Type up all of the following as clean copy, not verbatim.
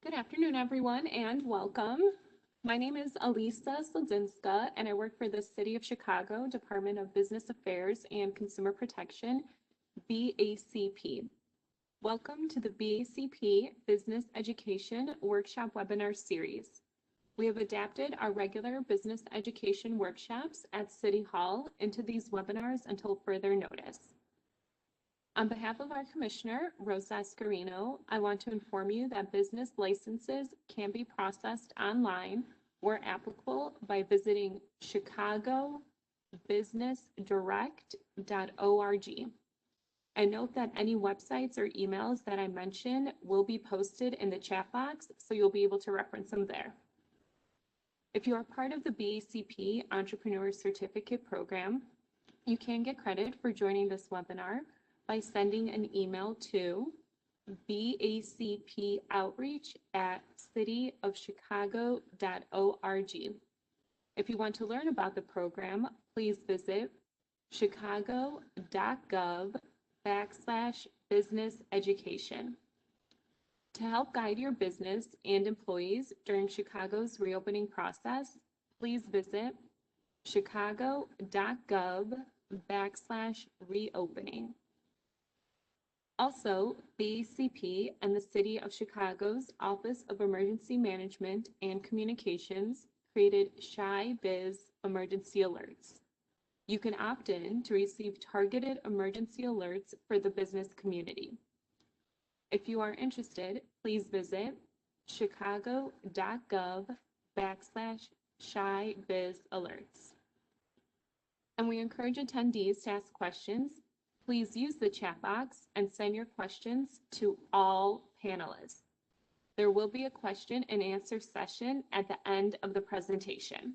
Good afternoon, everyone, and welcome. My name is Alisa Sledzinska, and I work for the City of Chicago Department of Business Affairs and Consumer Protection, BACP. Welcome to the BACP Business Education Workshop Webinar Series. We have adapted our regular business education workshops at City Hall into these webinars until further notice. On behalf of our Commissioner, Rosa Escarino, I want to inform you that business licenses can be processed online where applicable by visiting chicagobusinessdirect.org. I note that any websites or emails that I mention will be posted in the chat box, so you'll be able to reference them there. If you are part of the BACP Entrepreneur Certificate Program, you can get credit for joining this webinar by sending an email to bacpoutreach@cityofchicago.org. If you want to learn about the program, please visit chicago.gov/business education. To help guide your business and employees during Chicago's reopening process, please visit chicago.gov/reopening. Also, BACP and the City of Chicago's Office of Emergency Management and Communications created Shy Biz Emergency Alerts. You can opt in to receive targeted emergency alerts for the business community. If you are interested, please visit chicago.gov/Shy Biz Alerts. And we encourage attendees to ask questions. Please use the chat box and send your questions to all panelists. There will be a question and answer session at the end of the presentation.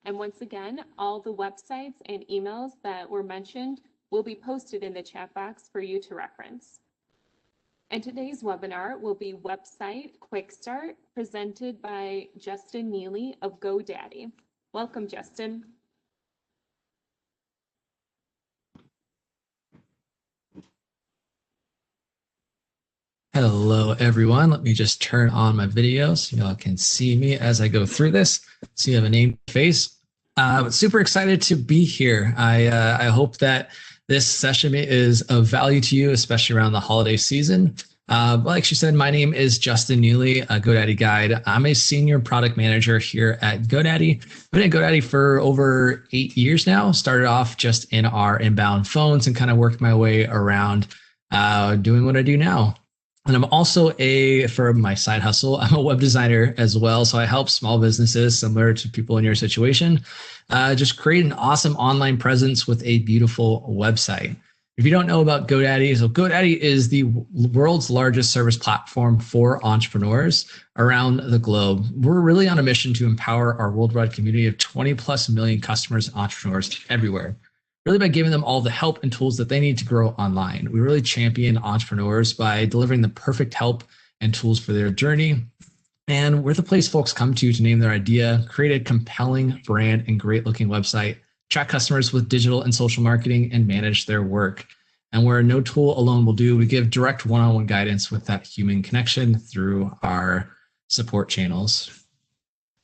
And once again, all the websites and emails that were mentioned will be posted in the chat box for you to reference. And today's webinar will be Website Quick Start, presented by Justin Neely of GoDaddy. Welcome, Justin. Hello, everyone. Let me just turn on my video so y'all can see me as I go through this. So you have a name face. Super excited to be here. I hope that this session is of value to you, especially around the holiday season. Like she said, my name is Justin Neely, a GoDaddy guide. I'm a senior product manager here at GoDaddy. I've been at GoDaddy for over 8 years now. Started off just in our inbound phones and kind of worked my way around doing what I do now. And I'm also for my side hustle, I'm a web designer as well. So I help small businesses similar to people in your situation, just create an awesome online presence with a beautiful website. If you don't know about GoDaddy, so GoDaddy is the world's largest service platform for entrepreneurs around the globe. We're really on a mission to empower our worldwide community of 20+ million customers and entrepreneurs everywhere, really by giving them all the help and tools that they need to grow online. We really champion entrepreneurs by delivering the perfect help and tools for their journey. And we're the place folks come to name their idea, create a compelling brand and great looking website, track customers with digital and social marketing, and manage their work. And where no tool alone will do, we give direct one-on-one guidance with that human connection through our support channels.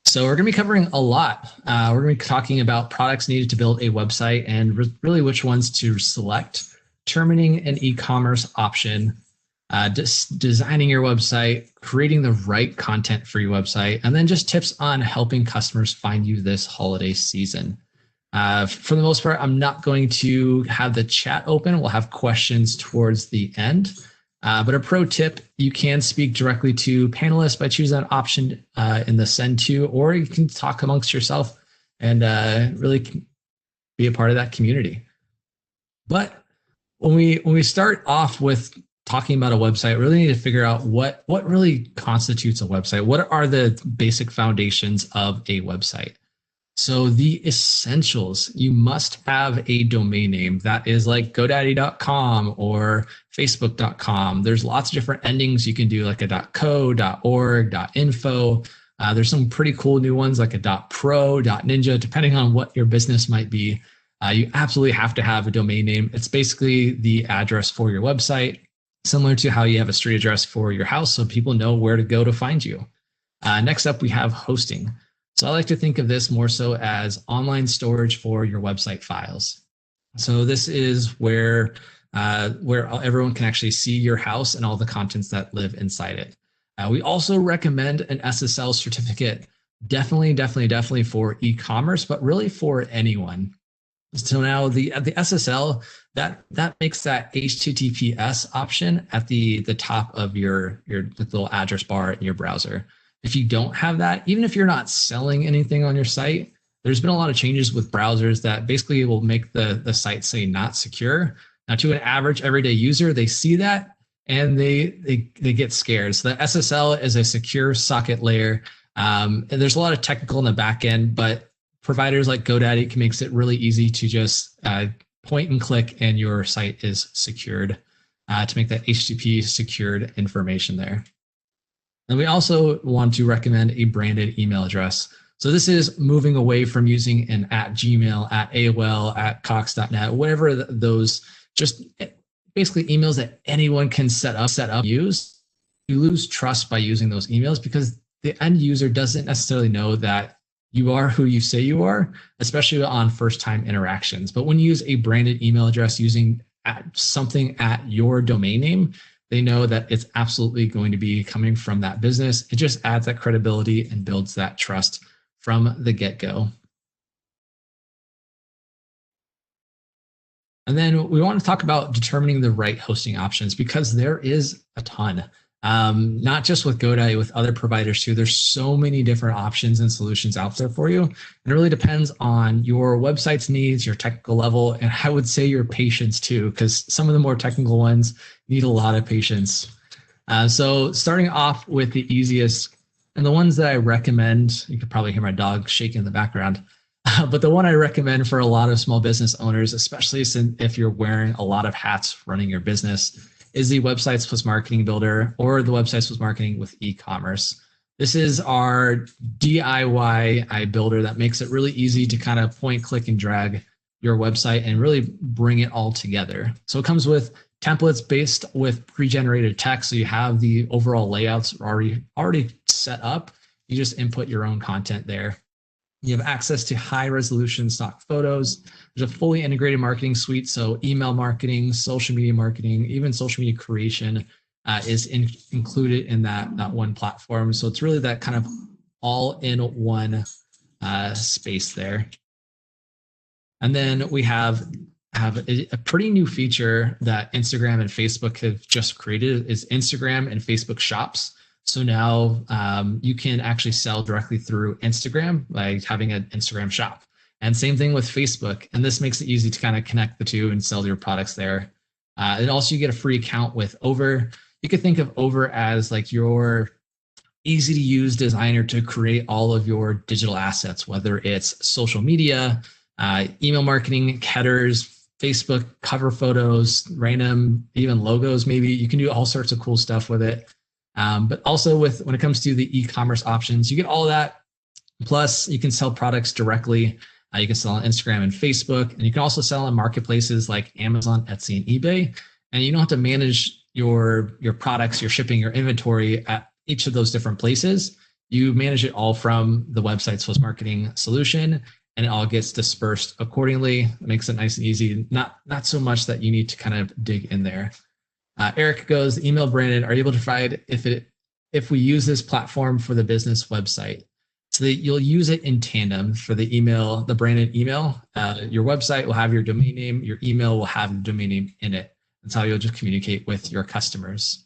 So we're going to be covering a lot. We're going to be talking about products needed to build a website and really which ones to select, determining an e-commerce option, designing your website, creating the right content for your website, and then just tips on helping customers find you this holiday season. For the most part, I'm not going to have the chat open. We'll have questions towards the end. But a pro tip, you can speak directly to panelists by choosing that option in the send to, or you can talk amongst yourself and really be a part of that community. But when we start off with talking about a website, we really need to figure out what really constitutes a website. What are the basic foundations of a website? So the essentials, you must have a domain name that is like GoDaddy.com or Facebook.com. There's lots of different endings you can do, like a .co, .org, .info. There's some pretty cool new ones like a .pro, .ninja, depending on what your business might be. You absolutely have to have a domain name. It's basically the address for your website. similar to how you have a street address for your house so people know where to go to find you. Next up, we have hosting. So I like to think of this more so as online storage for your website files. So this is where everyone can actually see your house and all the contents that live inside it. We also recommend an SSL certificate, definitely for e-commerce, but really for anyone. So now the SSL that makes that HTTPS option at the top of your little address bar in your browser. If you don't have that, even if you're not selling anything on your site, there's been a lot of changes with browsers that basically will make the site say not secure. Now, to an average everyday user, they see that and they get scared. So the SSL is a secure socket layer. And there's a lot of technical in the back end, but providers like GoDaddy can make it really easy to just point and click and your site is secured to make that HTTP secured information there. And we also want to recommend a branded email address. So this is moving away from using an @Gmail, @AOL, @Cox.net, whatever those just basically emails that anyone can set up, use. You lose trust by using those emails because the end user doesn't necessarily know that you are who you say you are, especially on first-time interactions. But when you use a branded email address using something at your domain name, they know that it's absolutely going to be coming from that business. It just adds that credibility and builds that trust from the get-go. And then we want to talk about determining the right hosting options because there is a ton. Not just with GoDaddy, with other providers too. There's so many different options and solutions out there for you. And it really depends on your website's needs, your technical level, and I would say your patience too, because some of the more technical ones need a lot of patience. So starting off with the easiest, and the ones that I recommend, you could probably hear my dog shaking in the background, but the one I recommend for a lot of small business owners, especially if you're wearing a lot of hats running your business, is the Websites + Marketing Builder or the Websites + Marketing with e-commerce. This is our DIY builder that makes it really easy to kind of point, click, and drag your website and really bring it all together. So it comes with templates based with pre-generated text. So you have the overall layouts already set up. You just input your own content there. You have access to high resolution stock photos. There's a fully integrated marketing suite. So email marketing, social media marketing, even social media creation is included in that one platform. So it's really that kind of all in one space there. And then we have a pretty new feature that Instagram and Facebook have just created is Instagram and Facebook shops. So now you can actually sell directly through Instagram by having an Instagram shop. And same thing with Facebook. And this makes it easy to kind of connect the two and sell your products there. And also you get a free account with Over. You could think of Over as like your easy to use designer to create all of your digital assets, whether it's social media, email marketing, headers, Facebook cover photos, random, even logos, maybe. You can do all sorts of cool stuff with it. But also when it comes to the e-commerce options, you get all of that. Plus, you can sell products directly. You can sell on Instagram and Facebook, and you can also sell on marketplaces like Amazon, Etsy, and eBay. And you don't have to manage your products, your shipping, your inventory at each of those different places. You manage it all from the Websites + Marketing solution, and it all gets dispersed accordingly. It makes it nice and easy. Not so much that you need to kind of dig in there. Eric goes, email branded, are you able to provide if we use this platform for the business website? So that you'll use it in tandem for the email, the branded email. Your website will have your domain name, your email will have your domain name in it. That's how you'll just communicate with your customers.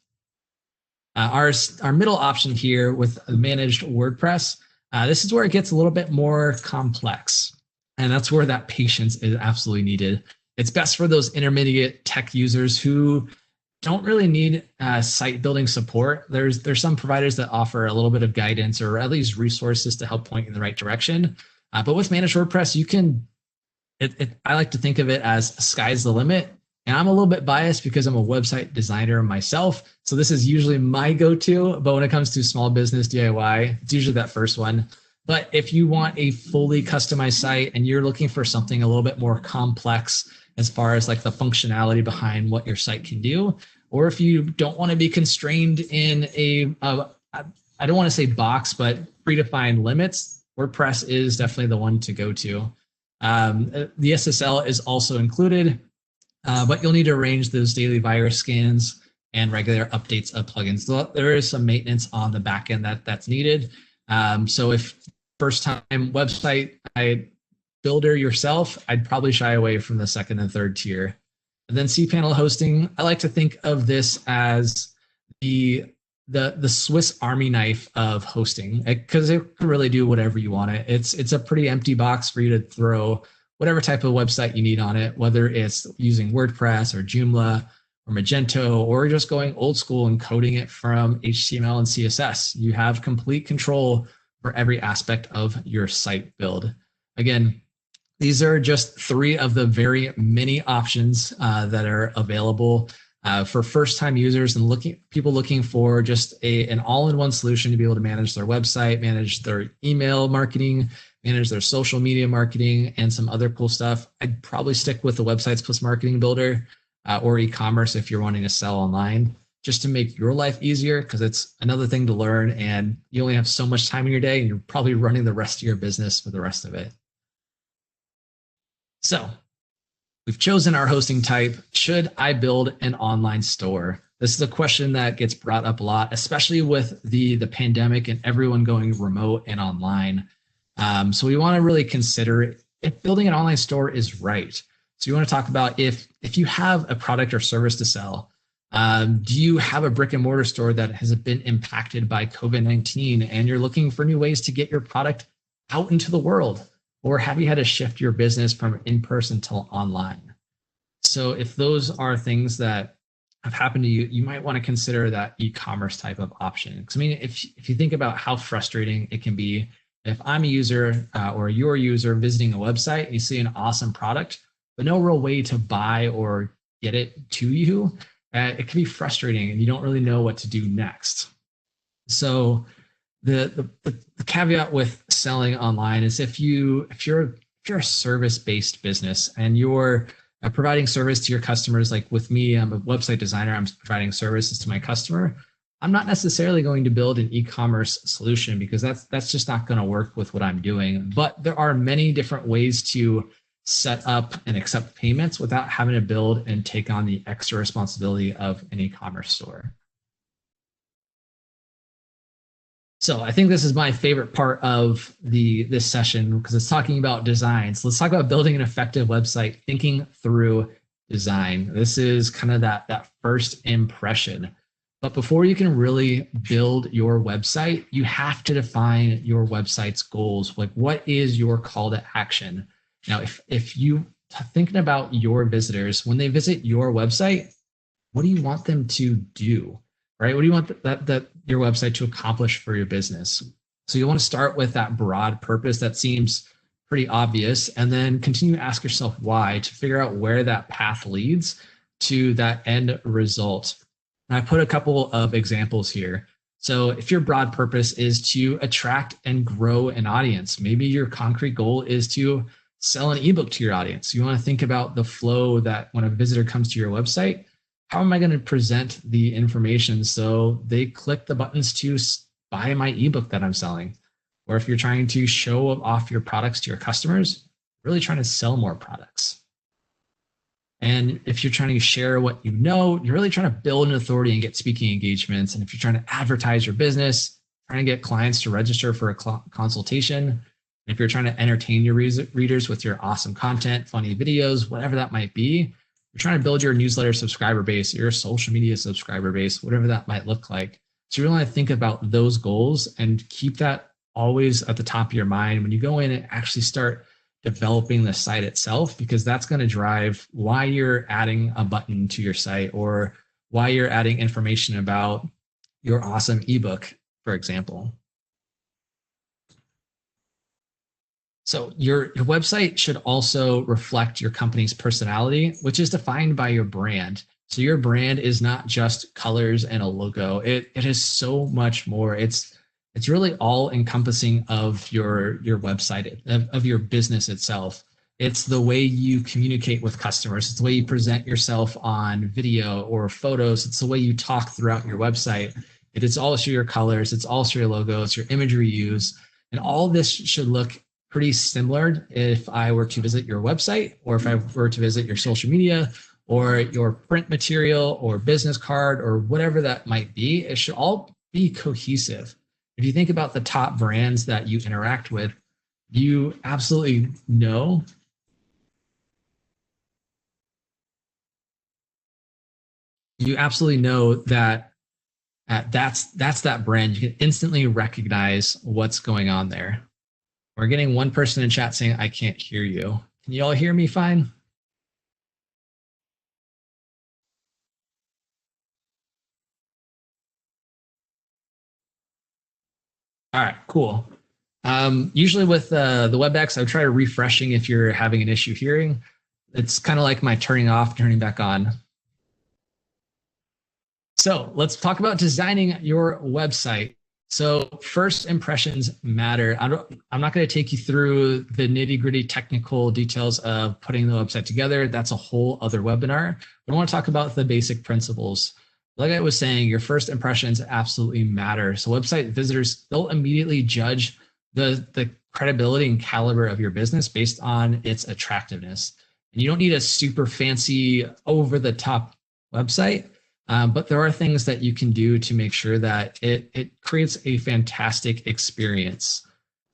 Our middle option here with managed WordPress, this is where it gets a little bit more complex. And that's where that patience is absolutely needed. It's best for those intermediate tech users who don't really need site building support. There's some providers that offer a little bit of guidance or at least resources to help point in the right direction. But with managed WordPress, you can, I like to think of it as sky's the limit. And I'm a little bit biased because I'm a website designer myself. So this is usually my go-to, but when it comes to small business DIY, it's usually that first one. But if you want a fully customized site and you're looking for something a little bit more complex as far as like the functionality behind what your site can do, or if you don't want to be constrained in I don't want to say box, but predefined limits, WordPress is definitely the one to go to. The SSL is also included, but you'll need to arrange those daily virus scans and regular updates of plugins. So there is some maintenance on the back end that's needed. So if first time website builder yourself, I'd probably shy away from the second and third tier. And then cPanel hosting, I like to think of this as the Swiss Army knife of hosting, because it can really do whatever you want it. It's a pretty empty box for you to throw whatever type of website you need on it, whether it's using WordPress or Joomla or Magento, or just going old school and coding it from HTML and CSS. You have complete control for every aspect of your site build. Again, these are just 3 of the very many options that are available for first-time users and people looking for just an all-in-one solution to be able to manage their website, manage their email marketing, manage their social media marketing, and some other cool stuff. I'd probably stick with the Websites Plus Marketing Builder or e-commerce if you're wanting to sell online, just to make your life easier, because it's another thing to learn and you only have so much time in your day and you're probably running the rest of your business for the rest of it. So we've chosen our hosting type. Should I build an online store? This is a question that gets brought up a lot, especially with the pandemic and everyone going remote and online. So we want to really consider if building an online store is right. So you want to talk about if you have a product or service to sell, do you have a brick and mortar store that has been impacted by COVID-19 and you're looking for new ways to get your product out into the world? Or have you had to shift your business from in-person to online? So if those are things that have happened to you, you might want to consider that e-commerce type of option. Because I mean, if you think about how frustrating it can be, if I'm a user or you're a user visiting a website, and you see an awesome product, but no real way to buy or get it to you, it can be frustrating and you don't really know what to do next. So the caveat with selling online is if you're a service-based business and you're providing service to your customers, like with me, I'm a website designer, I'm providing services to my customer. I'm not necessarily going to build an e-commerce solution because that's just not going to work with what I'm doing. But there are many different ways to set up and accept payments without having to build and take on the extra responsibility of an e-commerce store. So I think this is my favorite part of this session because it's talking about design. So let's talk about building an effective website, thinking through design. This is kind of that first impression. But before you can really build your website, you have to define your website's goals. Like, what is your call to action? Now, if you are thinking about your visitors, when they visit your website, what do you want them to do? Right? What do you want that your website to accomplish for your business? So you want to start with that broad purpose that seems pretty obvious, and then continue to ask yourself why to figure out where that path leads to that end result. And I put a couple of examples here. So if your broad purpose is to attract and grow an audience, maybe your concrete goal is to sell an ebook to your audience. You want to think about the flow that when a visitor comes to your website, how am I going to present the information so they click the buttons to buy my ebook that I'm selling? Or if you're trying to show off your products to your customers, really trying to sell more products. And if you're trying to share what you know, you're really trying to build an authority and get speaking engagements. And if you're trying to advertise your business, trying to get clients to register for a consultation, if you're trying to entertain your readers with your awesome content, funny videos, whatever that might be, you're trying to build your newsletter subscriber base, your social media subscriber base, whatever that might look like. So you really want to think about those goals and keep that always at the top of your mind when you go in and actually start developing the site itself, because that's going to drive why you're adding a button to your site or why you're adding information about your awesome ebook, for example. So your website should also reflect your company's personality, which is defined by your brand. So your brand is not just colors and a logo. It is so much more. It's really all encompassing of your website, of your business itself. It's the way you communicate with customers. It's the way you present yourself on video or photos. It's the way you talk throughout your website. It is also your colors. It's also your logo. It's your imagery you use. And all of this should look pretty similar if I were to visit your website, or if I were to visit your social media or your print material or business card or whatever that might be. It should all be cohesive. If you think about the top brands that you interact with, you absolutely know that that's that brand. You can instantly recognize what's going on there. We're getting one person in chat saying, I can't hear you. Can you all hear me fine? All right, cool. Usually with the WebEx, I would try refreshing if you're having an issue hearing. It's kind of like my turning off, turning back on. So let's talk about designing your website. So first impressions matter. I'm not going to take you through the nitty-gritty technical details of putting the website together. That's a whole other webinar. But I want to talk about the basic principles. Like I was saying, your first impressions absolutely matter. So website visitors, they'll immediately judge the credibility and caliber of your business based on its attractiveness. And you don't need a super fancy, over-the-top website. But there are things that you can do to make sure that it creates a fantastic experience.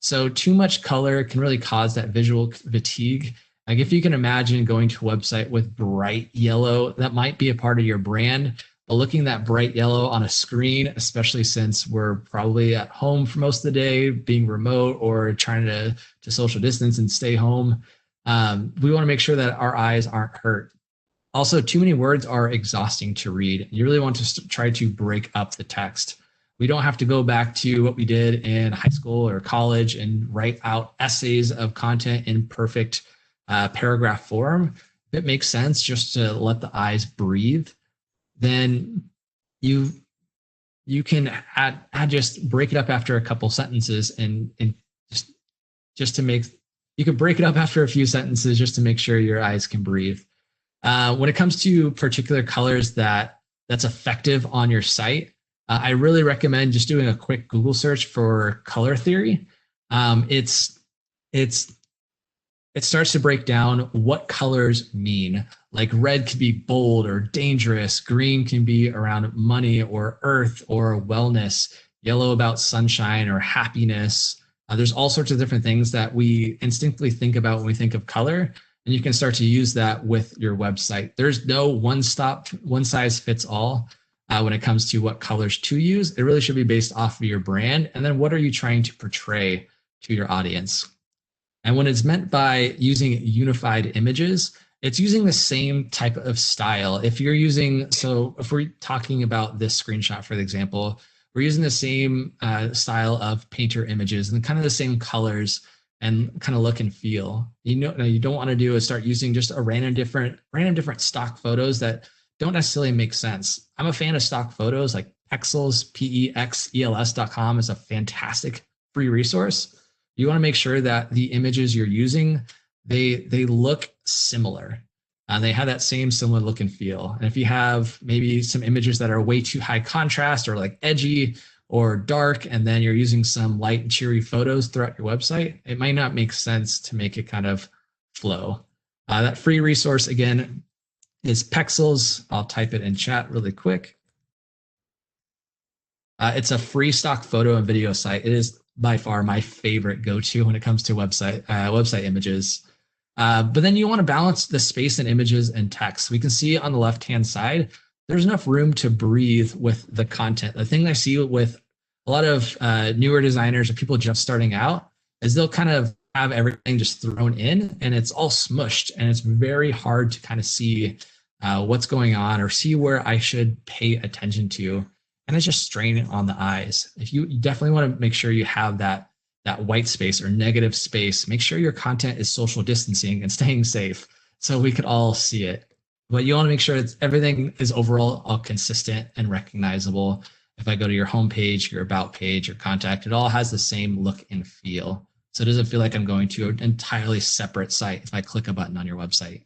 So too much color can really cause that visual fatigue. Like if you can imagine going to a website with bright yellow, that might be a part of your brand. But looking at that bright yellow on a screen, especially since we're probably at home for most of the day, being remote or trying to social distance and stay home, we want to make sure that our eyes aren't hurt. Also, too many words are exhausting to read. You really want to try to break up the text. We don't have to go back to what we did in high school or college and write out essays of content in perfect paragraph form. If it makes sense just to let the eyes breathe, then you can just break it up after a couple sentences and just to make, you can break it up after a few sentences just to make sure your eyes can breathe. When it comes to particular colors that's effective on your site, I really recommend just doing a quick Google search for color theory. It starts to break down what colors mean. Like red could be bold or dangerous. Green can be around money or earth or wellness. Yellow about sunshine or happiness. There's all sorts of different things that we instinctively think about when we think of color. And you can start to use that with your website. There's no one size fits all when it comes to what colors to use. It really should be based off of your brand. And then what are you trying to portray to your audience? And when it's meant by using unified images, it's using the same type of style. If we're talking about this screenshot, for example, we're using the same style of painter images and kind of the same colors and kind of look and feel. You don't want to do is start using just a random different stock photos that don't necessarily make sense. I'm a fan of stock photos like Pexels, PEXELS.com is a fantastic free resource. You want to make sure that the images you're using, they look similar. They have that same similar look and feel. And if you have maybe some images that are way too high contrast or like edgy or dark, and then you're using some light and cheery photos throughout your website, it might not make sense to make it kind of flow. That free resource, again, is Pexels. I'll type it in chat really quick. It's a free stock photo and video site. It is by far my favorite go-to when it comes to website images. But then you want to balance the space in images and text. We can see on the left-hand side, there's enough room to breathe with the content. The thing I see with a lot of newer designers or people just starting out is they'll kind of have everything just thrown in and it's all smushed and it's very hard to kind of see what's going on or see where I should pay attention to. And it's just straining on the eyes. If you definitely want to make sure you have that white space or negative space, make sure your content is social distancing and staying safe so we could all see it. But you want to make sure everything is overall all consistent and recognizable. If I go to your homepage, your about page, your contact, it all has the same look and feel. So it doesn't feel like I'm going to an entirely separate site if I click a button on your website.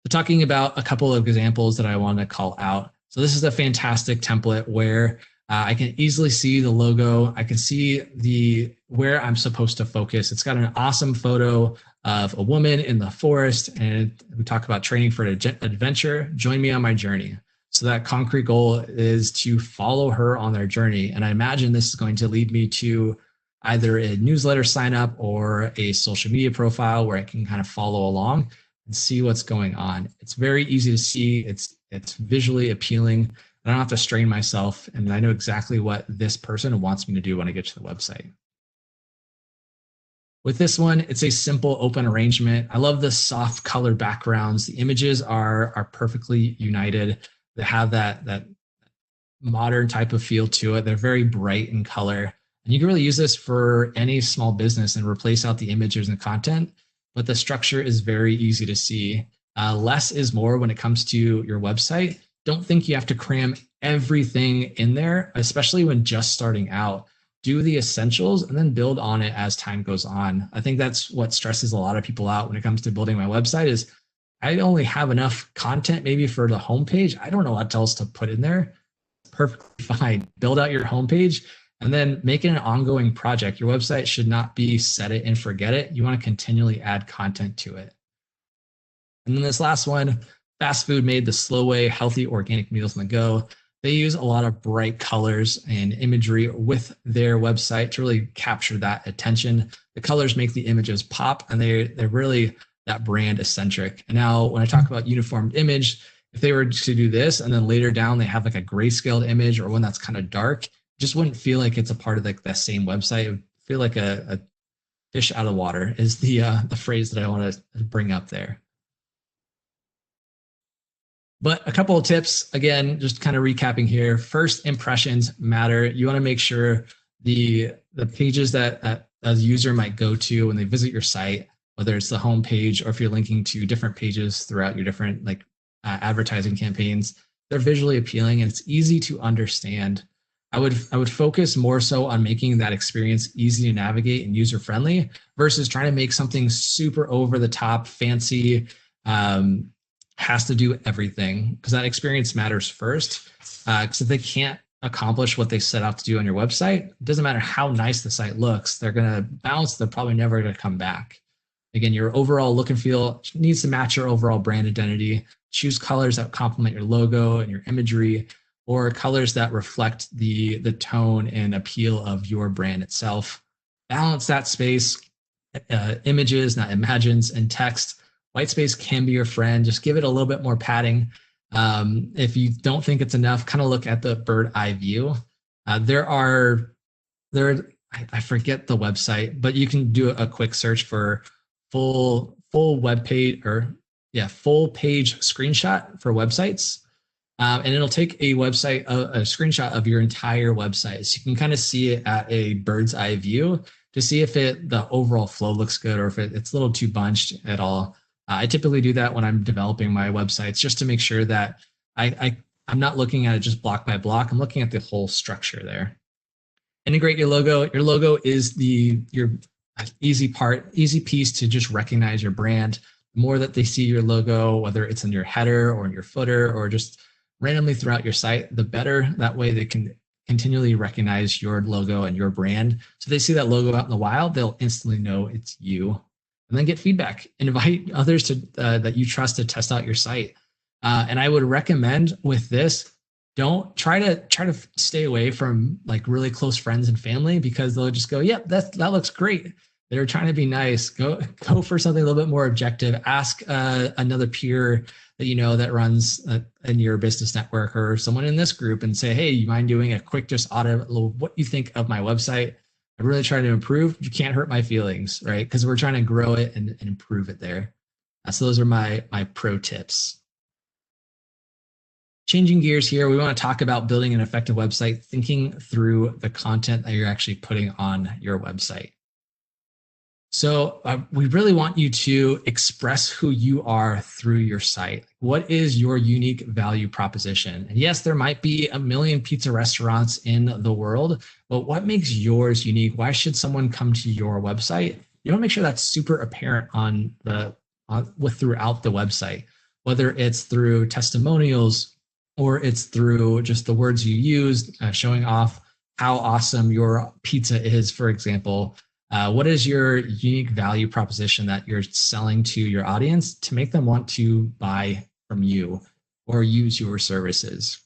So talking about a couple of examples that I want to call out. So this is a fantastic template where I can easily see the logo. I can see where I'm supposed to focus. It's got an awesome photo of a woman in the forest, and we talk about training for an adventure. Join me on my journey. So that concrete goal is to follow her on their journey. And I imagine this is going to lead me to either a newsletter sign up or a social media profile where I can kind of follow along and see what's going on. It's very easy to see. It's visually appealing. I don't have to strain myself, and I know exactly what this person wants me to do when I get to the website. With this one, it's a simple open arrangement. I love the soft color backgrounds. The images are perfectly united. They have that modern type of feel to it. They're very bright in color. And you can really use this for any small business and replace out the images and content, but the structure is very easy to see. Less is more when it comes to your website. Don't think you have to cram everything in there, especially when just starting out. Do the essentials and then build on it as time goes on. I think that's what stresses a lot of people out when it comes to building my website is I only have enough content maybe for the homepage. I don't know what else to put in there. Perfectly fine. Build out your homepage and then make it an ongoing project. Your website should not be set it and forget it. You want to continually add content to it. And then this last one, fast food made the slow way, healthy organic meals on the go. They use a lot of bright colors and imagery with their website to really capture that attention. The colors make the images pop, and they're really that brand eccentric. And now when I talk about uniformed image, if they were to do this and then later down they have like a grayscaled image or one that's kind of dark, just wouldn't feel like it's a part of like the same website. It would feel like a fish out of water is the phrase that I want to bring up there. But a couple of tips, again, just kind of recapping here. First, impressions matter. You want to make sure the pages that a user might go to when they visit your site, whether it's the home page or if you're linking to different pages throughout your different like advertising campaigns, they're visually appealing and it's easy to understand. I would focus more so on making that experience easy to navigate and user friendly versus trying to make something super over the top, fancy, has to do everything, because that experience matters first. Because if they can't accomplish what they set out to do on your website, it doesn't matter how nice the site looks, they're going to bounce. They're probably never going to come back. Again, your overall look and feel needs to match your overall brand identity. Choose colors that complement your logo and your imagery, or colors that reflect the tone and appeal of your brand itself. Balance that space, images, not imagines, and text. White space can be your friend. Just give it a little bit more padding. If you don't think it's enough, kind of look at the bird eye view. I forget the website, but you can do a quick search for full web page full page screenshot for websites. And it'll take a screenshot of your entire website. So you can kind of see it at a bird's eye view to see if the overall flow looks good or if it's a little too bunched at all. I typically do that when I'm developing my websites just to make sure that I'm not looking at it just block by block. I'm looking at the whole structure there. Integrate your logo. Your logo is your easy piece to just recognize your brand. The more that they see your logo, whether it's in your header or in your footer or just randomly throughout your site, the better. That way they can continually recognize your logo and your brand. So they see that logo out in the wild, they'll instantly know it's you. And then get feedback. Invite others to that you trust to test out your site. And I would recommend with this, don't try to stay away from like really close friends and family, because they'll just go, yep, that looks great. They're trying to be nice. Go for something a little bit more objective. Ask another peer that you know that runs in your business network or someone in this group and say, hey, you mind doing a quick just audit, what you think of my website? I really try to improve. You can't hurt my feelings, right? Because we're trying to grow it and improve it there. So those are my pro tips. Changing gears here, we want to talk about building an effective website, thinking through the content that you're actually putting on your website. So we really want you to express who you are through your site. What is your unique value proposition? And yes, there might be a million pizza restaurants in the world, but what makes yours unique? Why should someone come to your website? You want to make sure that's super apparent throughout the website, whether it's through testimonials or it's through just the words you use, showing off how awesome your pizza is, for example. What is your unique value proposition that you're selling to your audience to make them want to buy from you or use your services?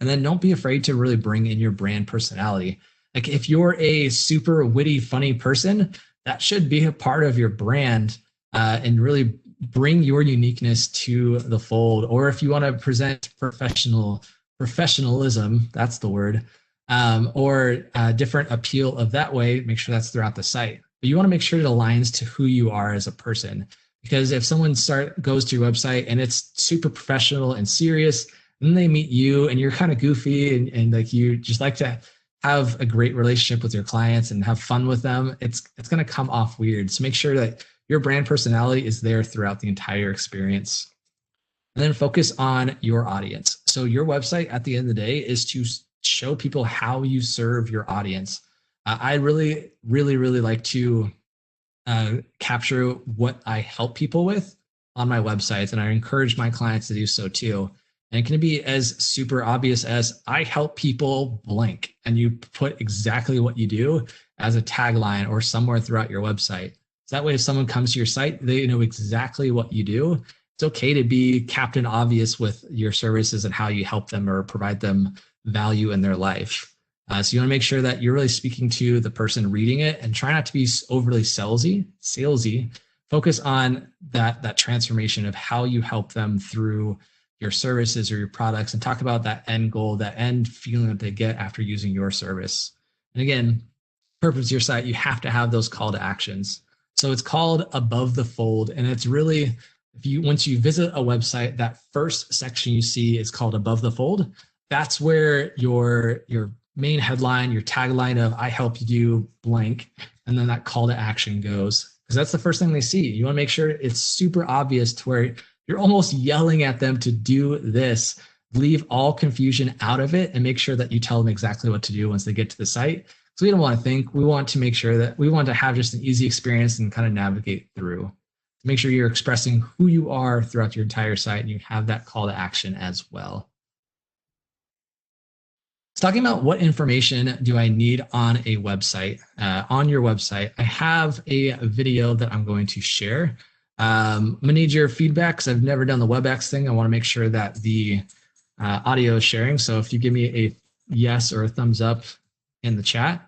And then don't be afraid to really bring in your brand personality. Like if you're a super witty, funny person, that should be a part of your brand and really bring your uniqueness to the fold. Or if you want to present professionalism, that's the word, or a different appeal of that way, make sure that's throughout the site. But you want to make sure it aligns to who you are as a person. Because if someone goes to your website and it's super professional and serious, then they meet you and you're kind of goofy and like you just like to have a great relationship with your clients and have fun with them, it's going to come off weird. So make sure that your brand personality is there throughout the entire experience. And then focus on your audience. So your website at the end of the day is to show people how you serve your audience. I really, really, really like to capture what I help people with on my websites, and I encourage my clients to do so too. And it can be as super obvious as I help people blank, and you put exactly what you do as a tagline or somewhere throughout your website. So that way, if someone comes to your site, they know exactly what you do. It's okay to be Captain Obvious with your services and how you help them or provide them value in their life. So you want to make sure that you're really speaking to the person reading it and try not to be overly salesy. Focus on that transformation of how you help them through your services or your products, and talk about that end goal, that end feeling that they get after using your service. And again, purpose of your site, you have to have those call to actions. So it's called Above the Fold, and it's really, once you visit a website, that first section you see is called Above the Fold. That's where your main headline, your tagline of I help you do blank, and then that call to action goes, because that's the first thing they see. You want to make sure it's super obvious to where you're almost yelling at them to do this. Leave all confusion out of it and make sure that you tell them exactly what to do once they get to the site. So we don't want to think, we want to make sure that we want to have just an easy experience and kind of navigate through. Make sure you're expressing who you are throughout your entire site and you have that call to action as well. Talking about what information do I need on a website, on your website, I have a video that I'm going to share. I'm gonna need your feedback because I've never done the WebEx thing. I want to make sure that the audio is sharing. So if you give me a yes or a thumbs up in the chat.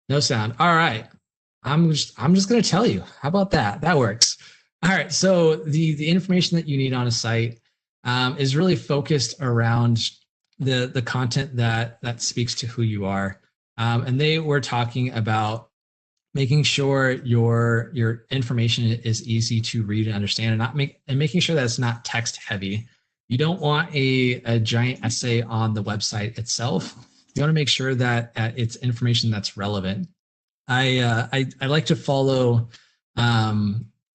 No sound. All right. I'm just going to tell you. How about that? That works. All right. So the information that you need on a site is really focused around the content that speaks to who you are. And they were talking about making sure your information is easy to read and understand, and making sure that it's not text heavy. You don't want a giant essay on the website itself. You want to make sure that it's information that's relevant. I like to follow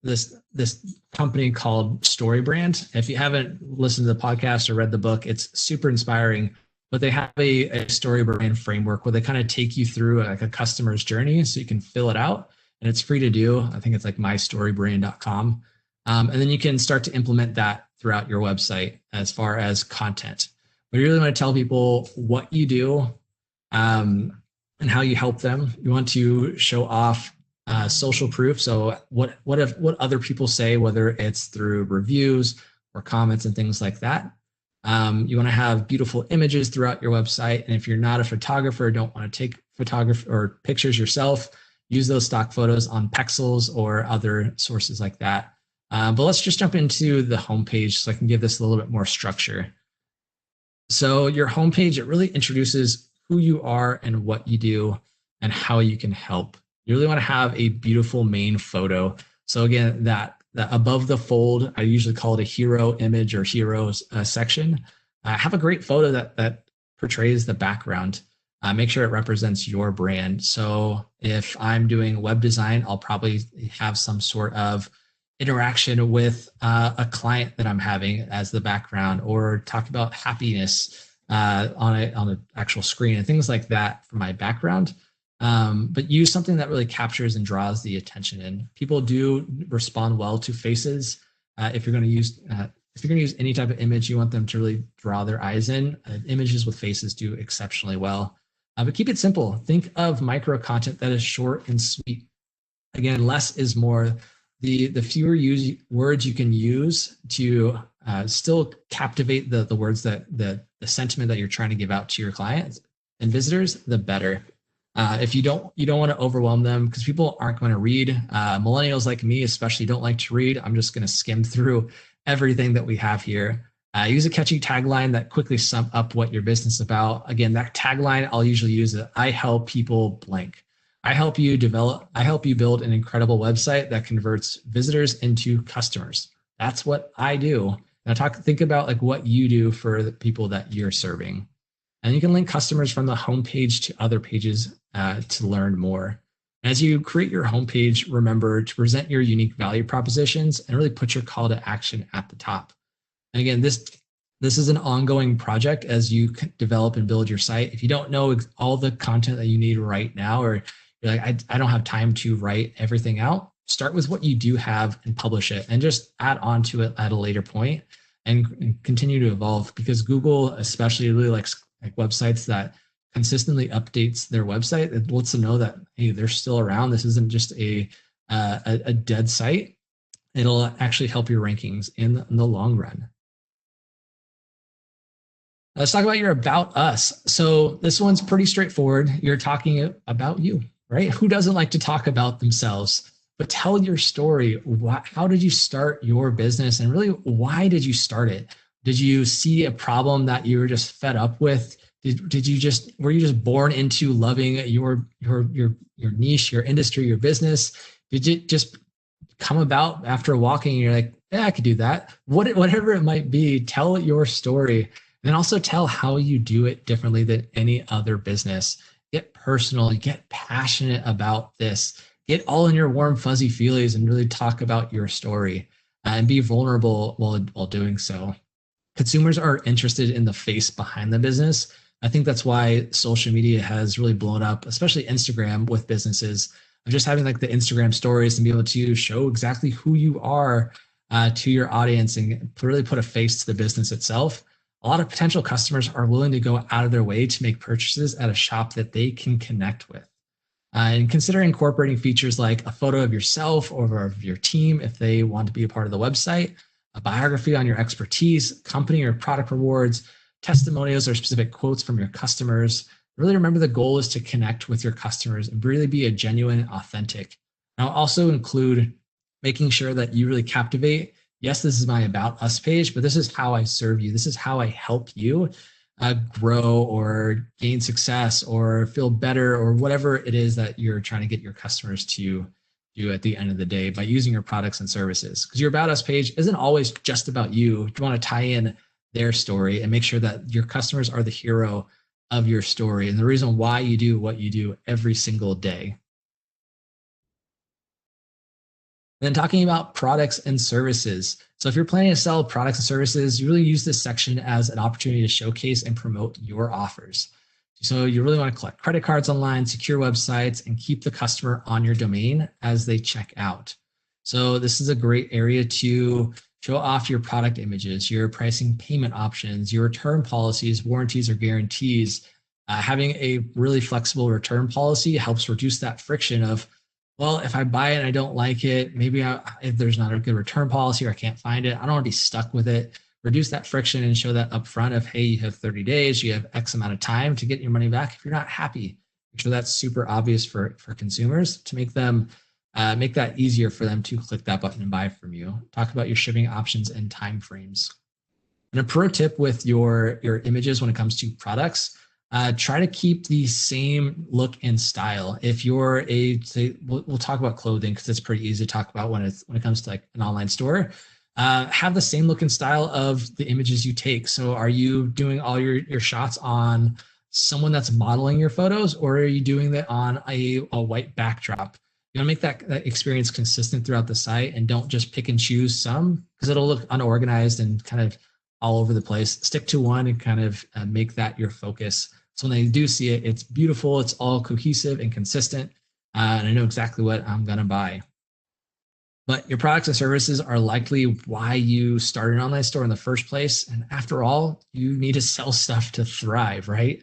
this company called StoryBrand. If you haven't listened to the podcast or read the book, it's super inspiring. But they have a StoryBrand framework where they kind of take you through like a customer's journey, so you can fill it out, and it's free to do. I think it's like mystorybrand.com, and then you can start to implement that throughout your website as far as content. But you really want to tell people what you do. And how you help them. You want to show off social proof. So what other people say, whether it's through reviews or comments and things like that. You want to have beautiful images throughout your website. And if you're not a photographer, don't want to take photography or pictures yourself, use those stock photos on Pexels or other sources like that. But let's just jump into the homepage so I can give this a little bit more structure. So your homepage, it really introduces who you are and what you do and how you can help. You really want to have a beautiful main photo. So again, that above the fold, I usually call it a hero image or heroes section. Have a great photo that portrays the background. Make sure it represents your brand. So if I'm doing web design, I'll probably have some sort of interaction with a client that I'm having as the background, or talk about happiness on an actual screen and things like that for my background. But use something that really captures and draws the attention in. People do respond well to faces. If you're going to use any type of image, you want them to really draw their eyes in. Images with faces do exceptionally well. But keep it simple. Think of micro content that is short and sweet. Again, less is more. The fewer words you can use to still captivate the words that the sentiment that you're trying to give out to your clients and visitors, the better. If you don't want to overwhelm them, because people aren't going to read. Millennials like me especially don't like to read. I'm just going to skim through everything that we have here. Use a catchy tagline that quickly sum up what your business is about. Again, that tagline I'll usually use it. I help people blank. I help you build an incredible website that converts visitors into customers. That's what I do. Now think about like what you do for the people that you're serving. And you can link customers from the homepage to other pages to learn more. As you create your homepage, remember to present your unique value propositions and really put your call to action at the top. And again, this is an ongoing project as you develop and build your site. If you don't know all the content that you need right now, or you're like, I don't have time to write everything out, start with what you do have and publish it, and just add on to it at a later point and continue to evolve, because Google especially really likes like websites that consistently updates their website. It lets them know that, hey, they're still around. This isn't just a dead site. It'll actually help your rankings in the long run. Let's talk about your About Us. So this one's pretty straightforward. You're talking about you, right? Who doesn't like to talk about themselves? But tell your story. How did you start your business? And really, why did you start it? Did you see a problem that you were just fed up with? Were you just born into loving your niche, your industry, your business? Did it just come about after walking and you're like, yeah, I could do that? Whatever it might be, tell your story. And also tell how you do it differently than any other business. Get personal, get passionate about this. Get all in your warm, fuzzy feelies and really talk about your story and be vulnerable while doing so. Consumers are interested in the face behind the business. I think that's why social media has really blown up, especially Instagram with businesses. Just having like the Instagram stories and be able to show exactly who you are to your audience and really put a face to the business itself. A lot of potential customers are willing to go out of their way to make purchases at a shop that they can connect with. And consider incorporating features like a photo of yourself or of your team if they want to be a part of the website, a biography on your expertise, company or product rewards, testimonials or specific quotes from your customers. Really remember the goal is to connect with your customers and really be a genuine, authentic. And I'll also include making sure that you really captivate. Yes, this is my About Us page, but this is how I serve you. This is how I help you grow or gain success or feel better or whatever it is that you're trying to get your customers to do at the end of the day by using your products and services. Because your About Us page isn't always just about you. You want to tie in their story and make sure that your customers are the hero of your story and the reason why you do what you do every single day. Then talking about products and services. So if you're planning to sell products and services, you really use this section as an opportunity to showcase and promote your offers. So you really want to collect credit cards online, secure websites, and keep the customer on your domain as they check out. So this is a great area to show off your product images, your pricing payment options, your return policies, warranties, or guarantees. Having a really flexible return policy helps reduce that friction of, well, if I buy it and I don't like it, maybe if there's not a good return policy or I can't find it, I don't want to be stuck with it. Reduce that friction and show that upfront of, hey, you have 30 days, you have X amount of time to get your money back if you're not happy. Make sure that's super obvious for consumers to make them make that easier for them to click that button and buy from you. Talk about your shipping options and time frames. And a pro tip with your images when it comes to products, try to keep the same look and style. If you're say, we'll talk about clothing because it's pretty easy to talk about when it comes to like an online store. Have the same look and style of the images you take. So are you doing all your shots on someone that's modeling your photos, or are you doing that on a white backdrop? You want to make that experience consistent throughout the site, and don't just pick and choose some because it'll look unorganized and kind of all over the place. Stick to one and kind of make that your focus. So when they do see it, it's beautiful, it's all cohesive and consistent, and I know exactly what I'm going to buy. But your products and services are likely why you started an online store in the first place. And after all, you need to sell stuff to thrive, right?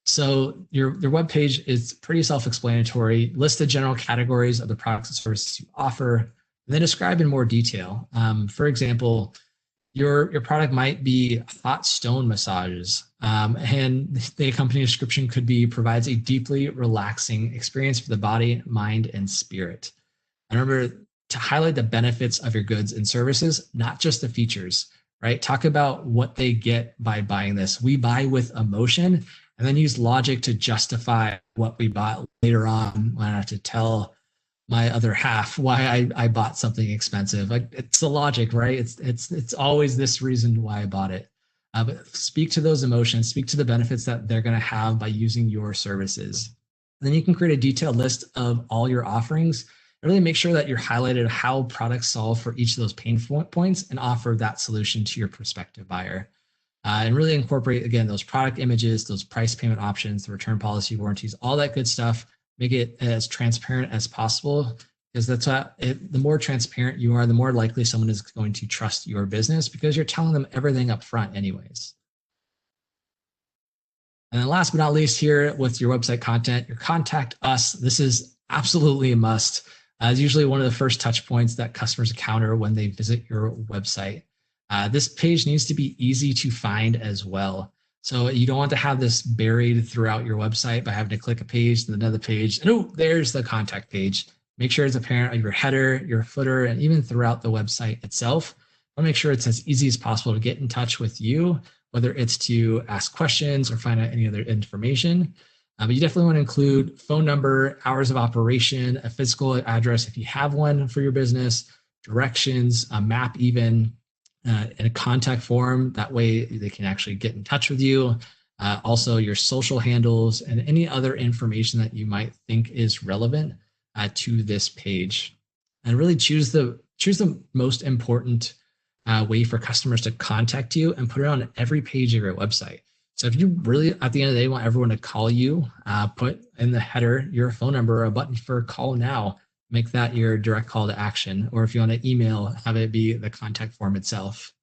So your webpage is pretty self-explanatory. List the general categories of the products and services you offer, and then describe in more detail. For example, your product might be hot stone massages, and the accompanying description could be provides a deeply relaxing experience for the body, mind, and spirit. And remember to highlight the benefits of your goods and services, not just the features, right? Talk about what they get by buying this. We buy with emotion, and then use logic to justify what we bought later on when I have to tell my other half why I bought something expensive. Like, it's the logic, right? It's always this reason why I bought it. But speak to those emotions, speak to the benefits that they're going to have by using your services. And then you can create a detailed list of all your offerings. Really make sure that you're highlighted how products solve for each of those pain points and offer that solution to your prospective buyer. And really incorporate, again, those product images, those price payment options, the return policy, warranties, all that good stuff. Make it as transparent as possible, because that's the more transparent you are, the more likely someone is going to trust your business, because you're telling them everything up front anyways. And then last but not least, here with your website content, your contact us. This is absolutely a must. It's usually one of the first touch points that customers encounter when they visit your website. This page needs to be easy to find as well. So you don't want to have this buried throughout your website by having to click a page, then another page, and oh, there's the contact page. Make sure it's apparent on your header, your footer, and even throughout the website itself. I want to make sure it's as easy as possible to get in touch with you, whether it's to ask questions or find out any other information. But you definitely want to include phone number, hours of operation, a physical address if you have one for your business, directions, a map even, in a contact form. That way they can actually get in touch with you. Also your social handles and any other information that you might think is relevant to this page. And really choose the most important way for customers to contact you and put it on every page of your website. So if you really, at the end of the day, want everyone to call you, put in the header your phone number or a button for call now. Make that your direct call to action. Or if you want to email, have it be the contact form itself.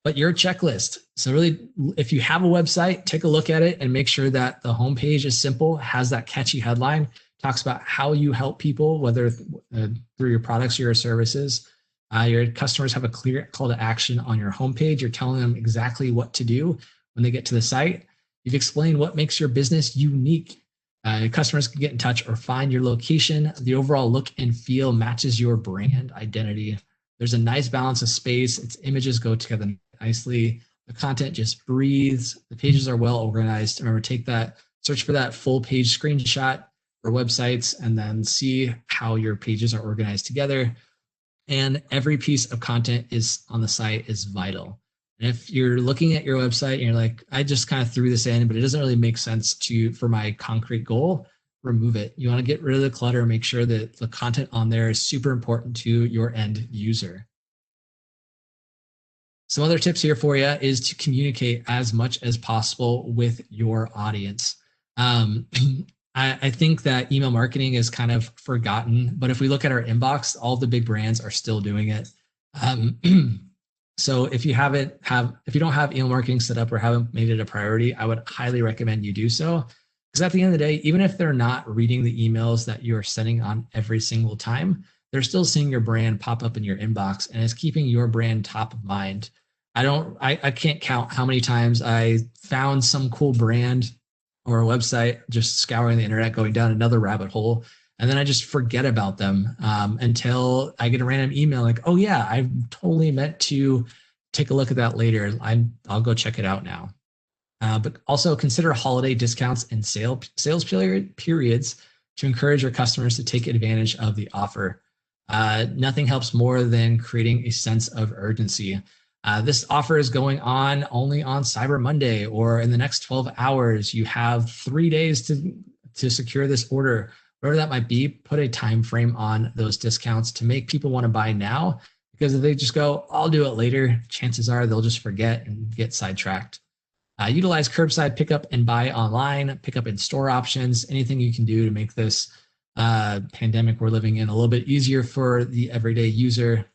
But your checklist. So really, if you have a website, take a look at it and make sure that the homepage is simple, has that catchy headline, talks about how you help people, whether through your products or your services. Your customers have a clear call to action on your homepage. You're telling them exactly what to do when they get to the site. You've explained what makes your business unique. Customers can get in touch or find your location. The overall look and feel matches your brand identity. There's a nice balance of space. Its images go together nicely. The content just breathes. The pages are well organized. Remember, search for that full page screenshot for websites, and then see how your pages are organized together. And every piece of content on the site is vital. And if you're looking at your website and you're like, I just kind of threw this in, but it doesn't really make sense for my concrete goal, remove it. You want to get rid of the clutter, make sure that the content on there is super important to your end user. Some other tips here for you is to communicate as much as possible with your audience. I think that email marketing is kind of forgotten, but if we look at our inbox, all the big brands are still doing it. So if you don't have email marketing set up or haven't made it a priority, I would highly recommend you do so. Because at the end of the day, even if they're not reading the emails that you're sending on every single time, they're still seeing your brand pop up in your inbox, and it's keeping your brand top of mind. I can't count how many times I found some cool brand or a website, just scouring the internet, going down another rabbit hole. And then I just forget about them until I get a random email like, oh yeah, I totally meant to take a look at that later. I'll go check it out now. But also consider holiday discounts and sales periods to encourage your customers to take advantage of the offer. Nothing helps more than creating a sense of urgency. This offer is going on only on Cyber Monday, or in the next 12 hours. You have 3 days to secure this order. Whatever that might be, put a time frame on those discounts to make people want to buy now, because if they just go, I'll do it later, chances are they'll just forget and get sidetracked. Utilize curbside pickup and buy online, pickup in store options, anything you can do to make this pandemic we're living in a little bit easier for the everyday user.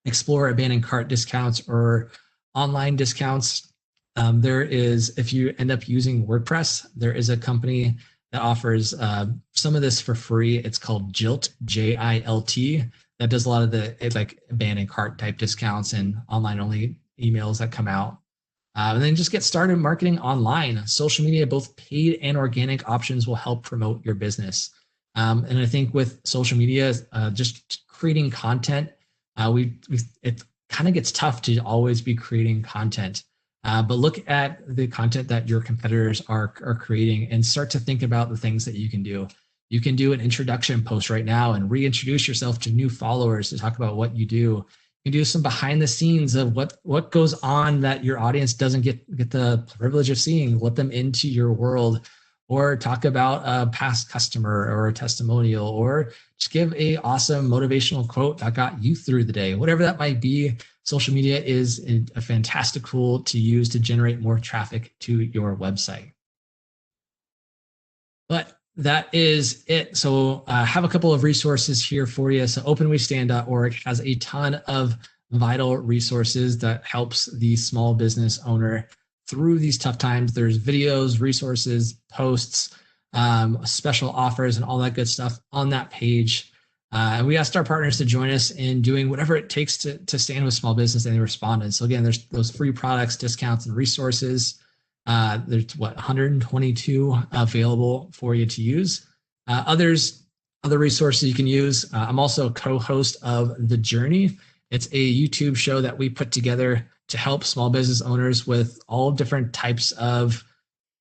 Explore abandoned cart discounts or online discounts. There is, if you end up using WordPress, there is a company that offers some of this for free. It's called Jilt, J-I-L-T, that does a lot of the like abandoned cart type discounts and online only emails that come out. And then just get started marketing online. Social media, both paid and organic options, will help promote your business. And I think with social media, just creating content, it kind of gets tough to always be creating content. But look at the content that your competitors are creating and start to think about the things that you can do. You can do an introduction post right now and reintroduce yourself to new followers to talk about what you do. You can do some behind the scenes of what goes on that your audience doesn't get the privilege of seeing. Let them into your world, or talk about a past customer or a testimonial, or just give a awesome motivational quote that got you through the day. Whatever that might be, social media is a fantastic tool to use to generate more traffic to your website. But that is it. So I have a couple of resources here for you. So openwestand.org has a ton of vital resources that helps the small business owner through these tough times. There's videos, resources, posts, special offers, and all that good stuff on that page. And we asked our partners to join us in doing whatever it takes to stand with small business, and they responded. So again, there's those free products, discounts, and resources. There's 122 available for you to use. Other resources you can use. I'm also a co-host of The Journey. It's a YouTube show that we put together to help small business owners with all different types of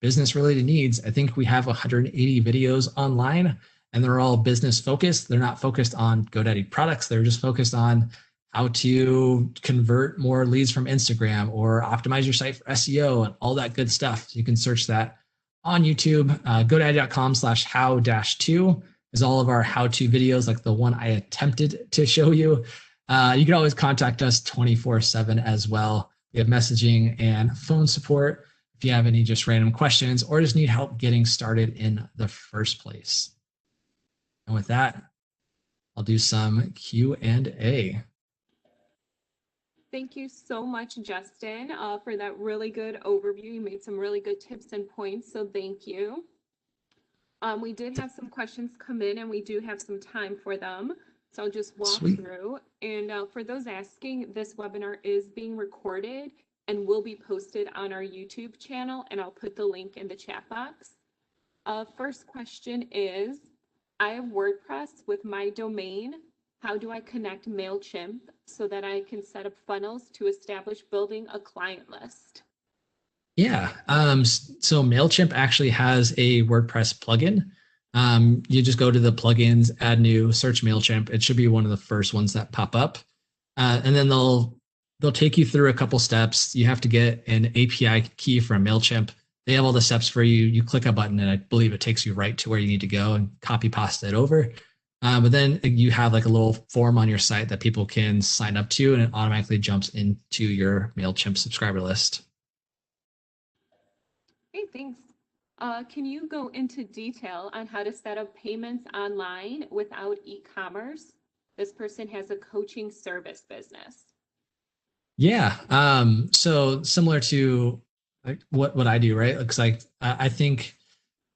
business related needs. I think we have 180 videos online, and they're all business focused. They're not focused on GoDaddy products. They're just focused on how to convert more leads from Instagram or optimize your site for SEO and all that good stuff. So you can search that on YouTube. GoDaddy.com/how-to is all of our how-to videos, like the one I attempted to show you. You can always contact us 24/7 as well. We have messaging and phone support if you have any just random questions or just need help getting started in the first place. And with that, I'll do some Q&A. Thank you so much, Justin, for that really good overview. You made some really good tips and points, so thank you. We did have some questions come in, and we do have some time for them. So I'll just walk through. And for those asking, this webinar is being recorded and will be posted on our YouTube channel, and I'll put the link in the chat box. First question is, I have WordPress with my domain. How do I connect MailChimp so that I can set up funnels to establish building a client list? Yeah, so MailChimp actually has a WordPress plugin. You just go to the plugins, add new, search MailChimp. It should be one of the first ones that pop up. And then they'll take you through a couple steps. You have to get an API key from MailChimp. They have all the steps for you. You click a button and I believe it takes you right to where you need to go and copy paste it over. But then you have like a little form on your site that people can sign up to, and it automatically jumps into your MailChimp subscriber list. Hey, thanks. Can you go into detail on how to set up payments online without e-commerce? This person has a coaching service business. Yeah. So similar to like what I do, right? Looks like I think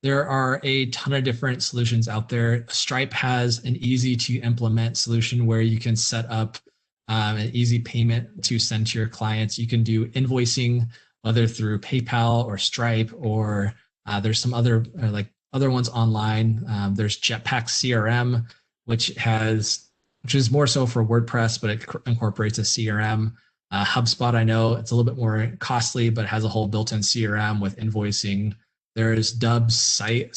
there are a ton of different solutions out there. Stripe has an easy to implement solution where you can set up an easy payment to send to your clients. You can do invoicing, whether through PayPal or Stripe, or there's some other ones online. There's Jetpack CRM, which is more so for WordPress, but it incorporates a CRM. HubSpot, I know it's a little bit more costly, but has a whole built-in CRM with invoicing. There's Dubsado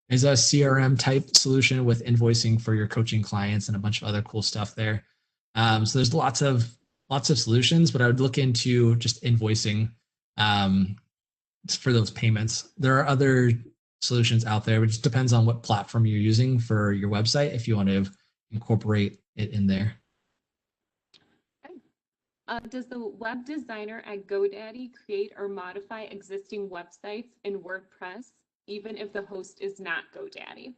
is a CRM type solution with invoicing for your coaching clients and a bunch of other cool stuff there. So there's lots of solutions, but I would look into just invoicing for those payments. There are other solutions out there, but it just depends on what platform you're using for your website if you want to incorporate it in there. Does the web designer at GoDaddy create or modify existing websites in WordPress, even if the host is not GoDaddy?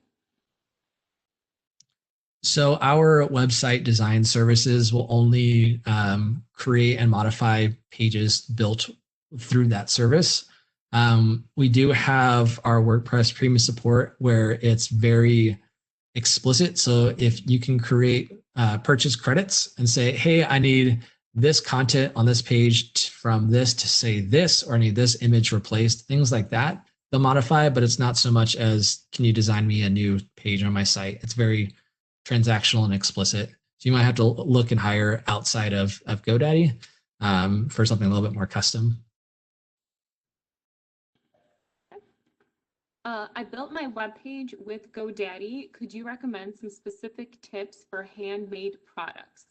So our website design services will only create and modify pages built through that service. We do have our WordPress premium support where it's very explicit. So if you can create purchase credits and say, hey, I need this content on this page from this to say this, or I need this image replaced, things like that, they'll modify, but it's not so much as, can you design me a new page on my site? It's very transactional and explicit. So you might have to look and hire outside of GoDaddy for something a little bit more custom. I built my webpage with GoDaddy. Could you recommend some specific tips for handmade products?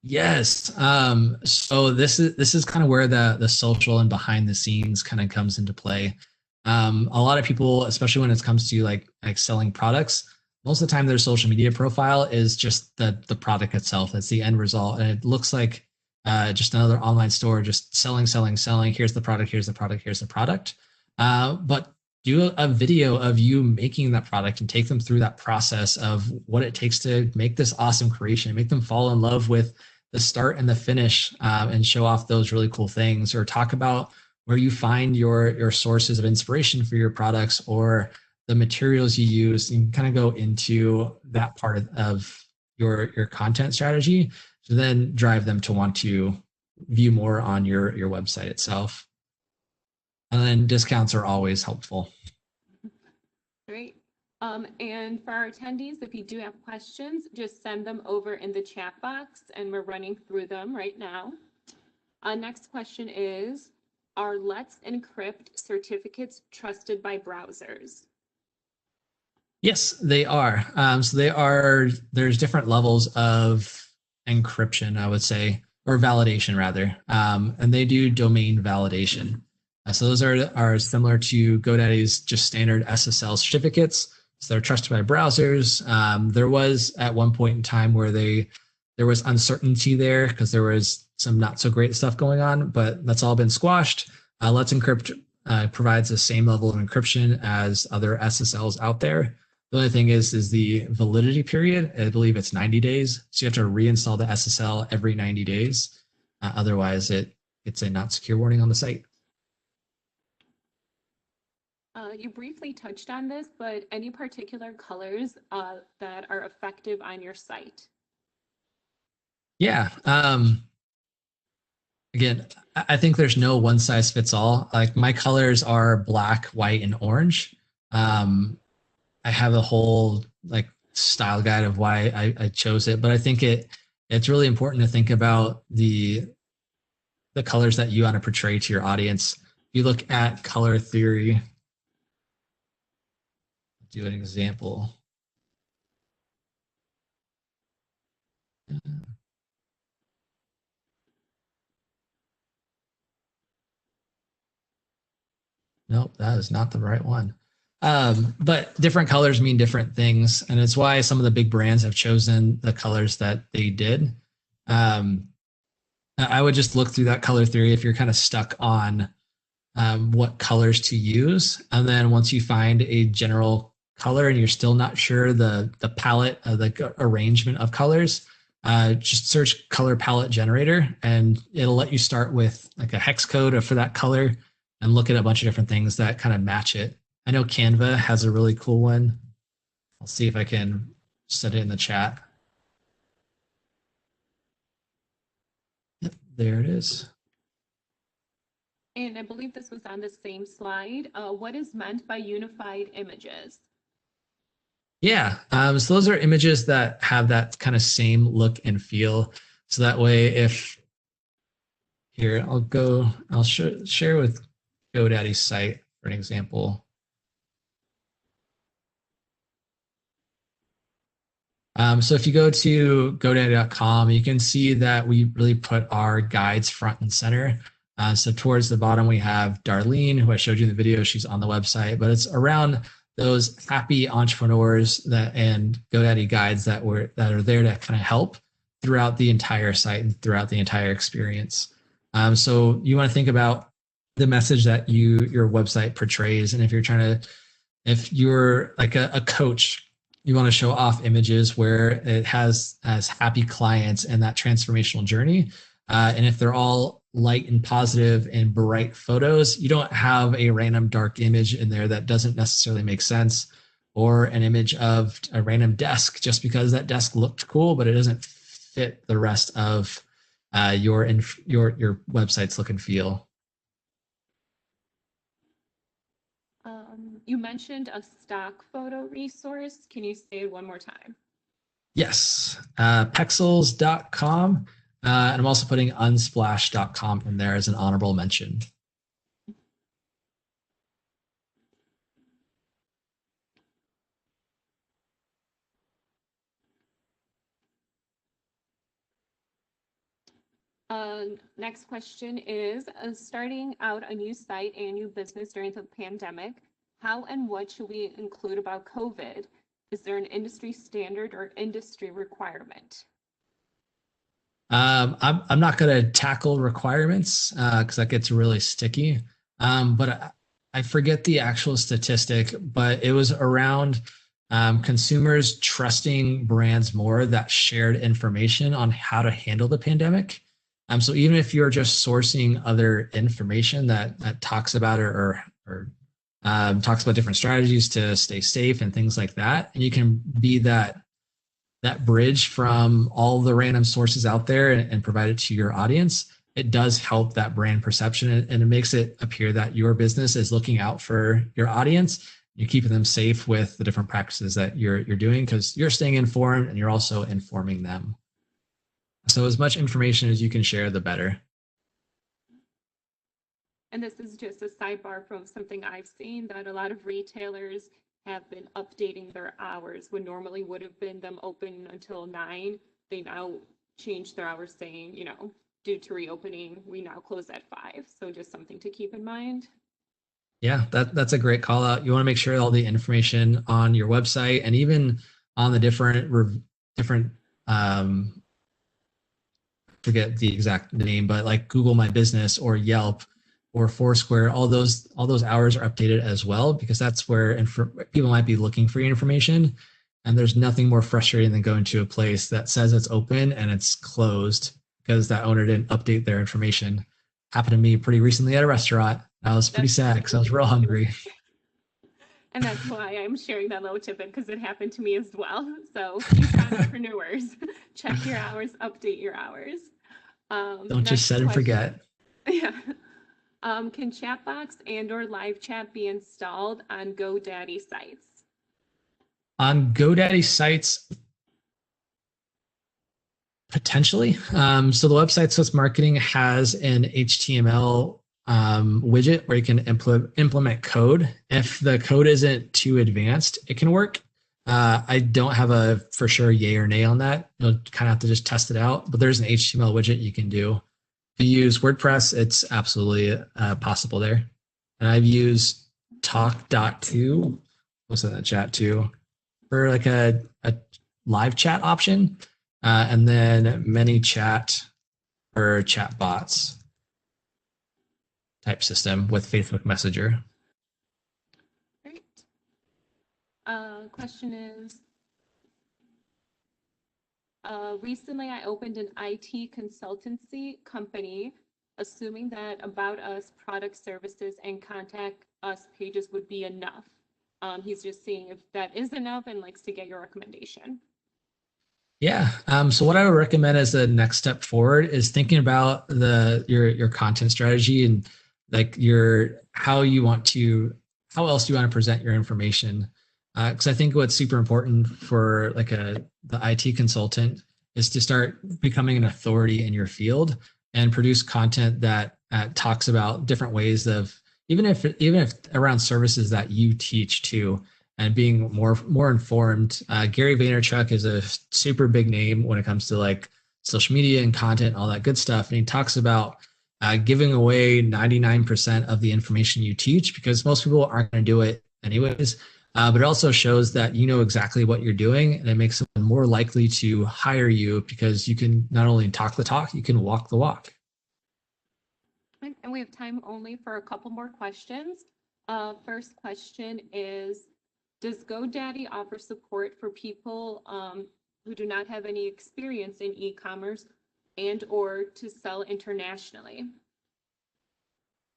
Yes. So this is kind of where the social and behind the scenes kind of comes into play. A lot of people, especially when it comes to like selling products, most of the time their social media profile is just the product itself. That's the end result, and it looks like just another online store, just selling. Here's the product. Here's the product. Here's the product. But do a video of you making that product and take them through that process of what it takes to make this awesome creation, make them fall in love with the start and the finish, and show off those really cool things, or talk about where you find your sources of inspiration for your products or the materials you use. You can kind of go into that part of your content strategy to then drive them to want to view more on your website itself. And then discounts are always helpful. Great. And for our attendees, if you do have questions, just send them over in the chat box, and we're running through them right now. Next question is, are Let's Encrypt certificates trusted by browsers? Yes, they are. So they are. There's different levels of encryption, I would say, or validation rather, and they do domain validation. So those are similar to GoDaddy's just standard SSL certificates. So they're trusted by browsers. There was at one point in time where there was uncertainty there because there was some not so great stuff going on, but that's all been squashed. Let's Encrypt provides the same level of encryption as other SSLs out there. The only thing is the validity period. I believe it's 90 days. So you have to reinstall the SSL every 90 days. Otherwise, it's a not secure warning on the site. You briefly touched on this, but any particular colors that are effective on your site? Yeah. Again, I think there's no one size fits all. Like my colors are black, white, and orange. I have a whole like style guide of why I chose it, but I think it's really important to think about the colors that you want to portray to your audience. If you look at color theory, do an example. Nope, that is not the right one. But different colors mean different things, and it's why some of the big brands have chosen the colors that they did. I would just look through that color theory if you're kind of stuck on what colors to use, and then once you find a general color and you're still not sure the palette of the arrangement of colors, just search color palette generator, and it'll let you start with like a hex code for that color and look at a bunch of different things that kind of match it. I know Canva has a really cool one. I'll see if I can set it in the chat. Yep, there it is. And I believe this was on the same slide. What is meant by unified images? Yeah, so those are images that have that kind of same look and feel. So that way, if here, I'll share with GoDaddy's site for an example. So if you go to GoDaddy.com, you can see that we really put our guides front and center. So towards the bottom, we have Darlene, who I showed you in the video. She's on the website, but it's around those happy entrepreneurs and GoDaddy guides that are there to kind of help throughout the entire site and throughout the entire experience. So you want to think about the message that your website portrays, and if you're like a coach, you want to show off images where it has happy clients and that transformational journey. And if they're all light and positive and bright photos, you don't have a random dark image in there that doesn't necessarily make sense, or an image of a random desk just because that desk looked cool, but it doesn't fit the rest of your website's look and feel. You mentioned a stock photo resource. Can you say it one more time? Yes, pexels.com. And I'm also putting unsplash.com in there as an honorable mention. Next question is, starting out a new site and new business during the pandemic, how and what should we include about COVID? Is there an industry standard or industry requirement? I'm not going to tackle requirements because that gets really sticky. But I forget the actual statistic, but it was around consumers trusting brands more that shared information on how to handle the pandemic. So even if you're just sourcing other information that talks about it or talks about different strategies to stay safe and things like that, and you can be that bridge from all the random sources out there and provide it to your audience, it does help that brand perception, and it makes it appear that your business is looking out for your audience. You're keeping them safe with the different practices that you're doing because you're staying informed and you're also informing them. So as much information as you can share, the better. And this is just a sidebar from something I've seen, that a lot of retailers have been updating their hours. When normally would have been them open until 9, they now changed their hours, saying, due to reopening, we now close at 5. So just something to keep in mind. Yeah, that's a great call out. You want to make sure all the information on your website and even on the different forget the exact name, but like Google My Business or Yelp or Foursquare, all those hours are updated as well, because that's where people might be looking for your information. And there's nothing more frustrating than going to a place that says it's open and it's closed because that owner didn't update their information. Happened to me pretty recently at a restaurant. I was pretty sad because I was real hungry. And that's why I'm sharing that little tidbit, because it happened to me as well. So future entrepreneurs, check your hours, update your hours. Don't just set and forget. Yeah. Can chatbots and/or live chat be installed on GoDaddy sites? On GoDaddy sites, potentially. So the website Swiss Marketing has an HTML widget where you can implement code. If the code isn't too advanced, it can work. I don't have a for sure yay or nay on that. You'll kind of have to just test it out, but there's an HTML widget you can do. If you use WordPress, it's absolutely possible there. And I've used talk.to, what's in the chat too, for like a live chat option, and then ManyChat for chatbots type system with Facebook Messenger. Great. Question is, recently I opened an IT consultancy company, assuming that About Us, product services, and contact us pages would be enough. He's just seeing if that is enough and likes to get your recommendation. Yeah. So what I would recommend as the next step forward is thinking about your content strategy and like how else you want to present your information. Because I think what's super important for like the IT consultant is to start becoming an authority in your field and produce content that talks about different ways of, even if around services that you teach too, and being more informed. Gary Vaynerchuk is a super big name when it comes to like social media and content, all that good stuff. And he talks about giving away 99% of the information you teach, because most people aren't going to do it anyways. But it also shows that you know exactly what you're doing, and it makes someone more likely to hire you because you can not only talk the talk, you can walk the walk. And we have time only for a couple more questions. First question is, does GoDaddy offer support for people who do not have any experience in e-commerce and or to sell internationally?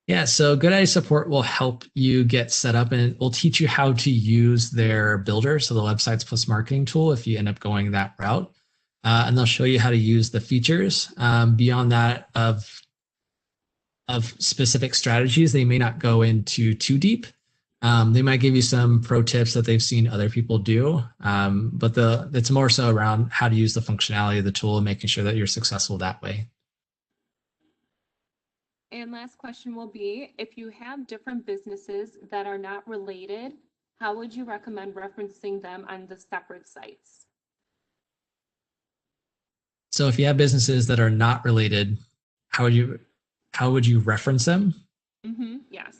Yeah, so GoDaddy support will help you get set up, and it will teach you how to use their builder, so the Websites Plus Marketing tool, if you end up going that route. And they'll show you how to use the features. Beyond that, of specific strategies, they may not go into too deep. They might give you some pro tips that they've seen other people do, but it's more so around how to use the functionality of the tool and making sure that you're successful that way. And last question will be, if you have different businesses that are not related, how would you recommend referencing them on the separate sites? So if you have businesses that are not related, how would you reference them? Mm-hmm, yes.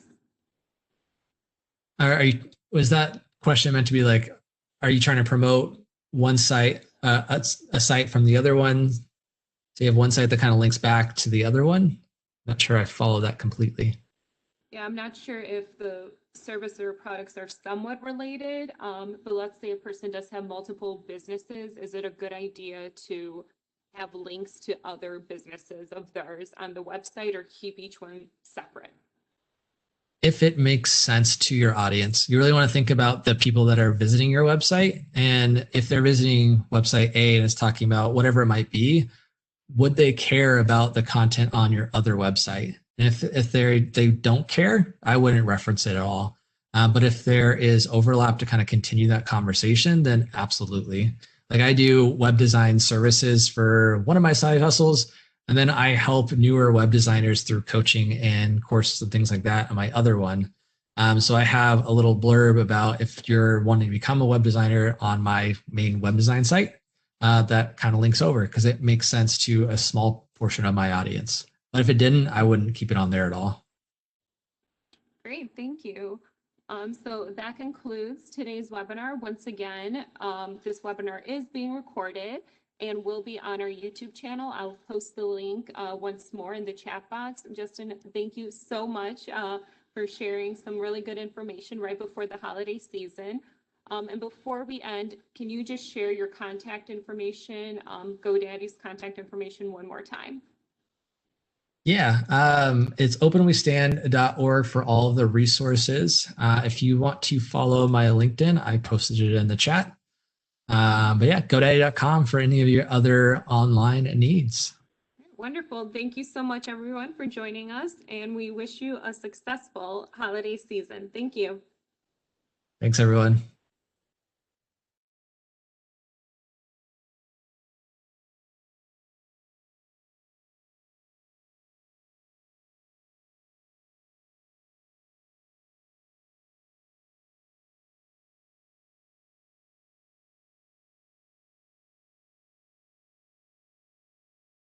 Was that question meant to be like, are you trying to promote one site, a site from the other one? So you have one site that kind of links back to the other one? Not sure I follow that completely. Yeah, I'm not sure if the service or products are somewhat related, but let's say a person does have multiple businesses. Is it a good idea to have links to other businesses of theirs on the website, or keep each one separate? If it makes sense to your audience, you really want to think about the people that are visiting your website. And if they're visiting website A and it's talking about whatever it might be, would they care about the content on your other website? And if they don't care, I wouldn't reference it at all. But if there is overlap to kind of continue that conversation, then absolutely. Like I do web design services for one of my side hustles, and then I help newer web designers through coaching and courses and things like that on my other one. So I have a little blurb about if you're wanting to become a web designer on my main web design site, that kind of links over because it makes sense to a small portion of my audience. But if it didn't, I wouldn't keep it on there at all. Great, thank you. So that concludes today's webinar. Once again, this webinar is being recorded and will be on our YouTube channel. I'll post the link once more in the chat box. Justin, thank you so much for sharing some really good information right before the holiday season. And before we end, can you just share your contact information, GoDaddy's contact information one more time? Yeah, it's openwestand.org for all of the resources. If you want to follow my LinkedIn, I posted it in the chat. But yeah, GoDaddy.com for any of your other online needs. Wonderful. Thank you so much, everyone, for joining us. And we wish you a successful holiday season. Thank you. Thanks, everyone.